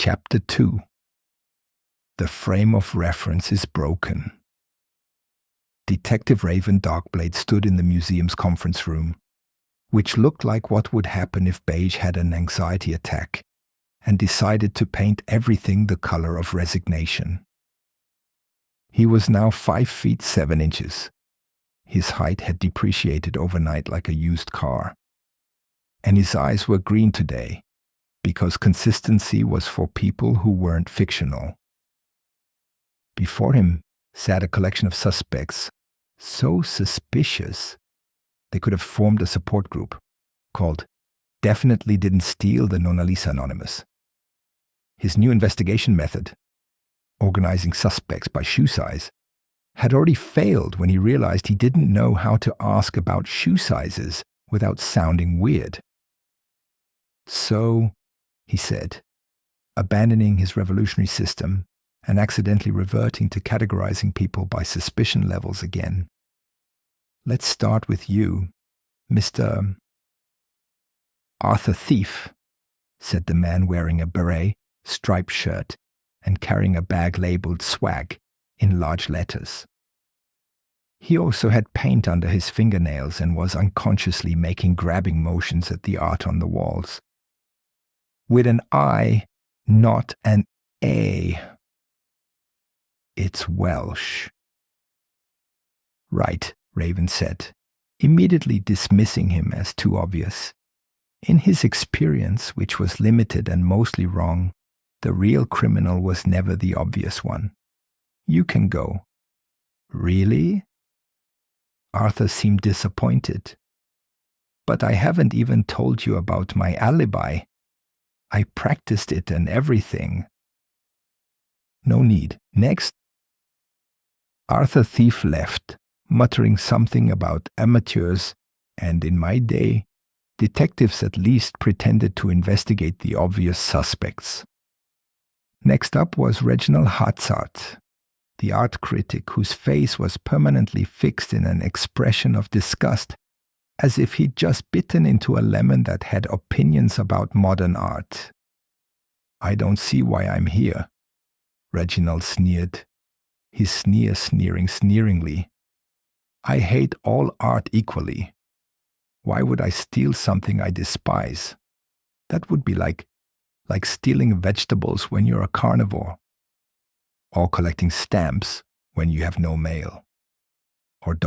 Chapter 2. The frame of reference is broken. Detective Raven Darkblade stood in the museum's conference room, which looked like what would happen if Beige had an anxiety attack, and decided to paint everything the color of resignation. He was now 5 feet 7 inches. His height had depreciated overnight like a used car. And his eyes were green today, because consistency was for people who weren't fictional. Before him sat a collection of suspects, so suspicious they could have formed a support group called Definitely Didn't Steal the Nona Lisa Anonymous. His new investigation method, organizing suspects by shoe size, had already failed when he realized he didn't know how to ask about shoe sizes without sounding weird. So, he said, abandoning his revolutionary system and accidentally reverting to categorizing people by suspicion levels again. Let's start with you, Mr. Arthur Thief, said the man wearing a beret, striped shirt, and carrying a bag labeled swag in large letters. He also had paint under his fingernails and was unconsciously making grabbing motions at the art on the walls. With an I, not an A. It's Welsh. Right, Raven said, immediately dismissing him as too obvious. In his experience, which was limited and mostly wrong, the real criminal was never the obvious one. You can go. Really? Arthur seemed disappointed. But I haven't even told you about my alibi. I practiced it and everything. No need. Next. Arthur Thief left, muttering something about amateurs, and in my day, detectives at least pretended to investigate the obvious suspects. Next up was Reginald Hatzart, the art critic whose face was permanently fixed in an expression of disgust, as if he'd just bitten into a lemon that had opinions about modern art. I don't see why I'm here, Reginald sneered, his sneer sneering sneeringly. I hate all art equally. Why would I steal something I despise? That would be like stealing vegetables when you're a carnivore, or collecting stamps when you have no mail, or ...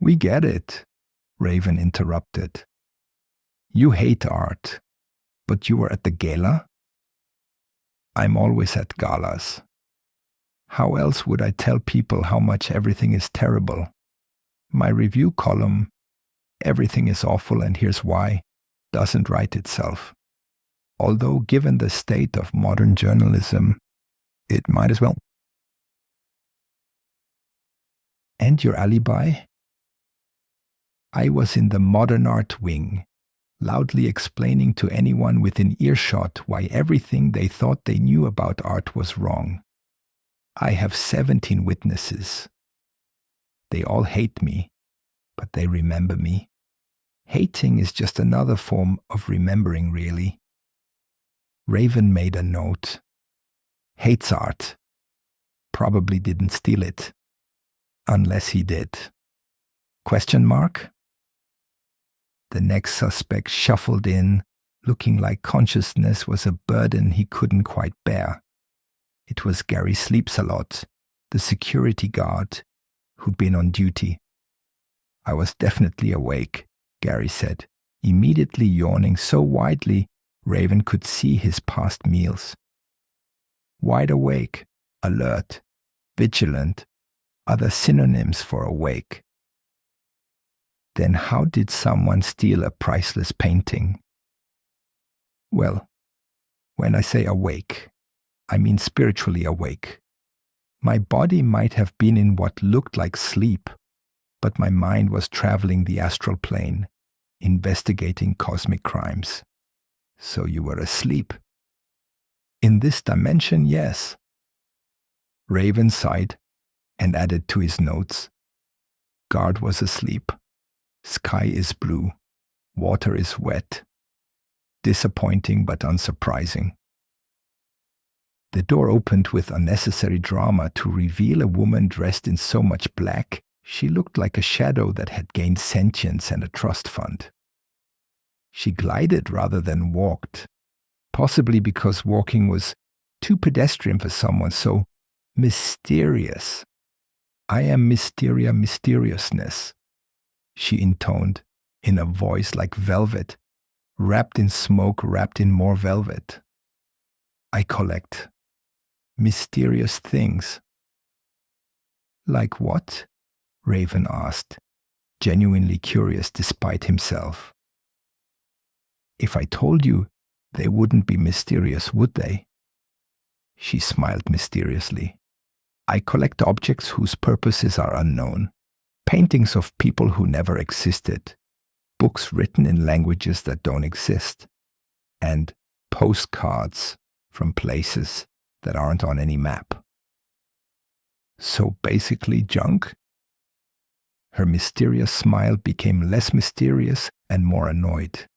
We get it, Raven interrupted. You hate art, but you were at the gala? I'm always at galas. How else would I tell people how much everything is terrible? My review column, everything is awful and here's why, doesn't write itself. Although given the state of modern journalism, it might as well. And your alibi? I was in the modern art wing, loudly explaining to anyone within earshot why everything they thought they knew about art was wrong. I have 17 witnesses. They all hate me, but they remember me. Hating is just another form of remembering, really. Raven made a note. Hates art. Probably didn't steal it. Unless he did. Question mark? The next suspect shuffled in, looking like consciousness was a burden he couldn't quite bear. It was Gary Sleeps-A-Lot, the security guard, who'd been on duty. I was definitely awake, Gary said, immediately yawning so widely Raven could see his past meals. Wide awake, alert, vigilant, other synonyms for awake. Then how did someone steal a priceless painting? Well, when I say awake, I mean spiritually awake. My body might have been in what looked like sleep, but my mind was traveling the astral plane, investigating cosmic crimes. So you were asleep. In this dimension, yes. Raven sighed and added to his notes. Guard was asleep. Sky is blue. Water is wet. disappointing but unsurprising. The door opened with unnecessary drama to reveal a woman dressed in so much black, she looked like a shadow that had gained sentience and a trust fund. She glided rather than walked, possibly because walking was too pedestrian for someone so mysterious. "I am Mysteria Mysteriousness," she intoned, in a voice like velvet, wrapped in smoke, wrapped in more velvet. "I collect mysterious things." "Like what?" Raven asked, genuinely curious despite himself. "If I told you, they wouldn't be mysterious, would they?" She smiled mysteriously. "I collect objects whose purposes are unknown, paintings of people who never existed, books written in languages that don't exist, and postcards from places that aren't on any map." "So basically junk?" Her mysterious smile became less mysterious and more annoyed.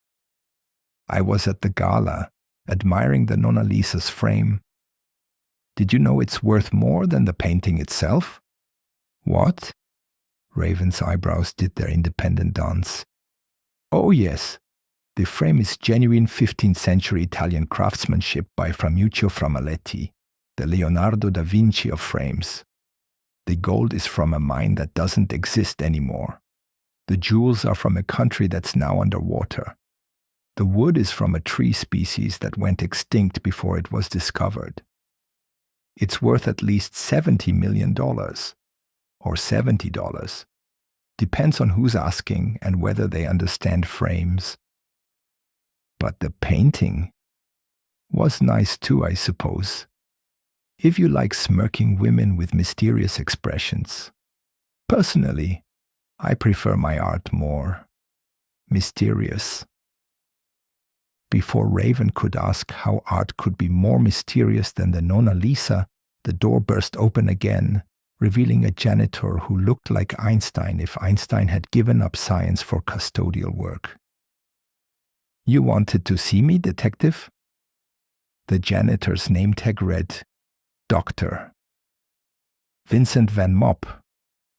"I was at the gala, admiring the Nona Lisa's frame. Did you know it's worth more than the painting itself?" "What?" Raven's eyebrows did their independent dance. "Oh yes, the frame is genuine 15th century Italian craftsmanship by Framuccio Framaletti, the Leonardo da Vinci of frames. The gold is from a mine that doesn't exist anymore. The jewels are from a country that's now underwater. The wood is from a tree species that went extinct before it was discovered. It's worth at least $70 million, or $70. Depends on who's asking and whether they understand frames. But the painting was nice too, I suppose, if you like smirking women with mysterious expressions. Personally, I prefer my art more mysterious." Before Raven could ask how art could be more mysterious than the Nona Lisa, the door burst open again, revealing a janitor who looked like Einstein if Einstein had given up science for custodial work. "You wanted to see me, detective?" The janitor's name tag read, "Dr. Vincent Van Mop,"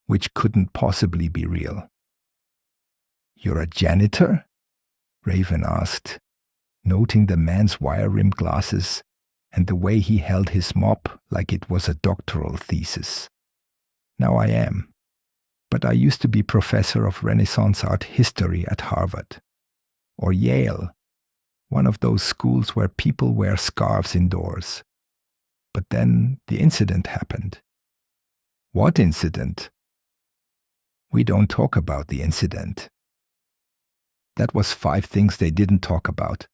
which couldn't possibly be real. "You're a janitor?" Raven asked, noting the man's wire-rimmed glasses and the way he held his mop like it was a doctoral thesis. "Now I am, but I used to be professor of Renaissance art history at Harvard. Or Yale, one of those schools where people wear scarves indoors. But then the incident happened." "What incident?" "We don't talk about the incident." That was 5 things they didn't talk about.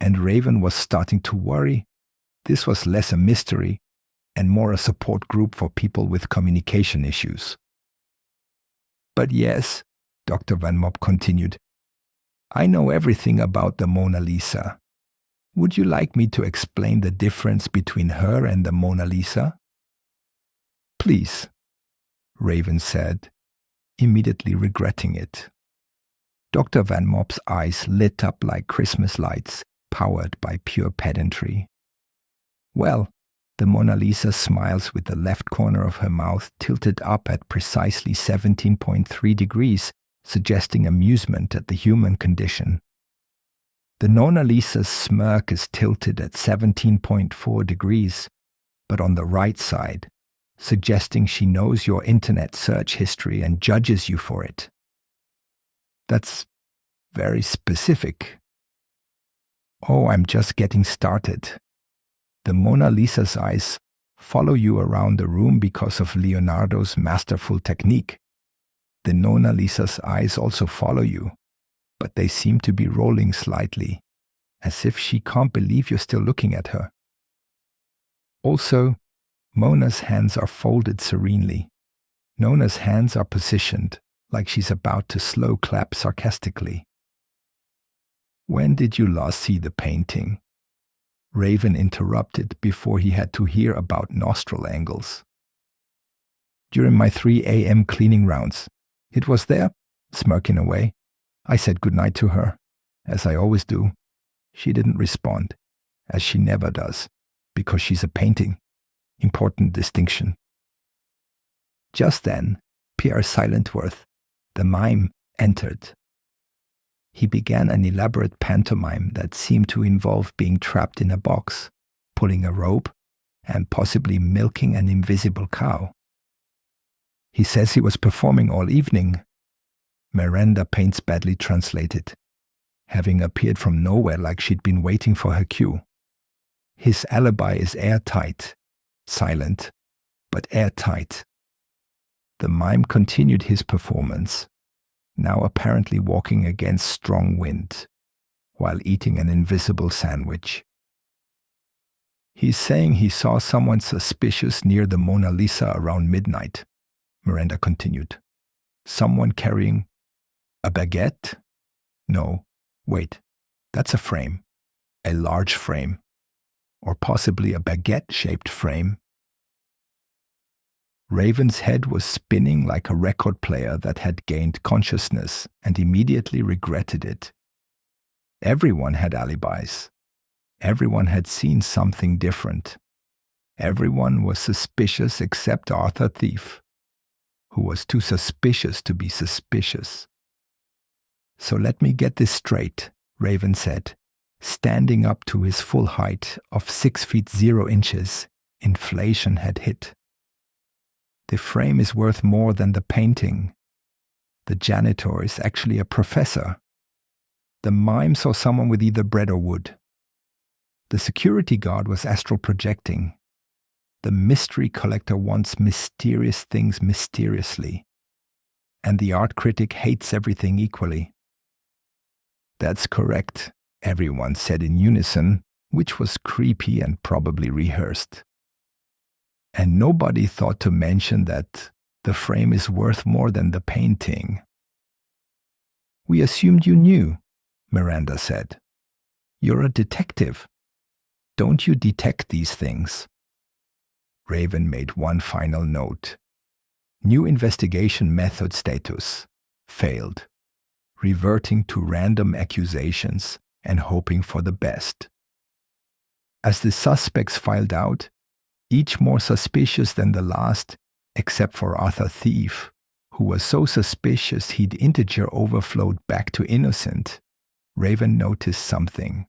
And Raven was starting to worry. This was less a mystery and more a support group for people with communication issues. "But yes," Dr. Van Mop continued, "I know everything about the Mona Lisa. Would you like me to explain the difference between her and the Mona Lisa?" "Please," Raven said, immediately regretting it. Dr. Van Mop's eyes lit up like Christmas lights, powered by pure pedantry. "Well, the Mona Lisa smiles with the left corner of her mouth tilted up at precisely 17.3 degrees, suggesting amusement at the human condition. The Nona Lisa's smirk is tilted at 17.4 degrees, but on the right side, suggesting she knows your internet search history and judges you for it." "That's very specific." "Oh, I'm just getting started. The Mona Lisa's eyes follow you around the room because of Leonardo's masterful technique. The Nona Lisa's eyes also follow you, but they seem to be rolling slightly, as if she can't believe you're still looking at her. Also, Mona's hands are folded serenely. Nona's hands are positioned like she's about to slow clap sarcastically." "When did you last see the painting?" Raven interrupted before he had to hear about nostril angles. "During my 3 a.m. cleaning rounds. It was there," smirking away. "I said goodnight to her, as I always do. She didn't respond, as she never does, because she's a painting. Important distinction. Just then, Pierre Silentworth, the mime, entered. He began an elaborate pantomime that seemed to involve being trapped in a box, pulling a rope, and possibly milking an invisible cow. He says he was performing all evening. Miranda Paints badly translated, having appeared from nowhere like she'd been waiting for her cue. His alibi is airtight, silent, but airtight. The mime continued his performance, now apparently walking against strong wind, while eating an invisible sandwich. He's saying he saw someone suspicious near the Nona Lisa around midnight, Miranda continued. Someone carrying a baguette? No, wait, that's a frame, a large frame, or possibly a baguette-shaped frame. Raven's head was spinning like a record player that had gained consciousness and immediately regretted it. Everyone had alibis. Everyone had seen something different. Everyone was suspicious except Arthur Thief, who was too suspicious to be suspicious. So let me get this straight, Raven said, standing up to his full height of 6 feet 0 inches. Inflation had hit. The frame is worth more than the painting. The janitor is actually a professor. The mime saw someone with either bread or wood. The security guard was astral projecting. The mystery collector wants mysterious things mysteriously. And the art critic hates everything equally. That's correct, everyone said in unison, which was creepy and probably rehearsed. And nobody thought to mention that the frame is worth more than the painting. We assumed you knew, Miranda said. You're a detective. Don't you detect these things? Raven made one final note. New investigation method status. Failed. Reverting to random accusations and hoping for the best. As the suspects filed out, each more suspicious than the last, except for Arthur Thief, who was so suspicious he'd integer overflowed back to innocent, Raven noticed something.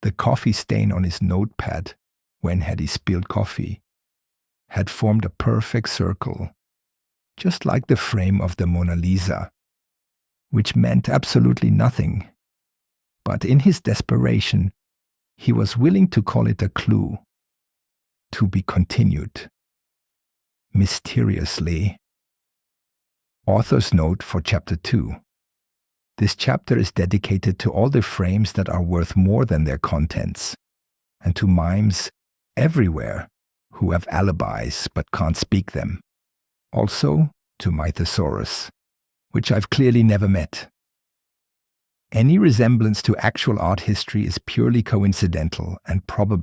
The coffee stain on his notepad, when had he spilled coffee, had formed a perfect circle, just like the frame of the Nona Lisa, which meant absolutely nothing. But in his desperation, he was willing to call it a clue. To be continued. Mysteriously. Author's note for Chapter 2. This chapter is dedicated to all the frames that are worth more than their contents, and to mimes everywhere who have alibis but can't speak them. Also to my thesaurus, which I've clearly never met. Any resemblance to actual art history is purely coincidental and probably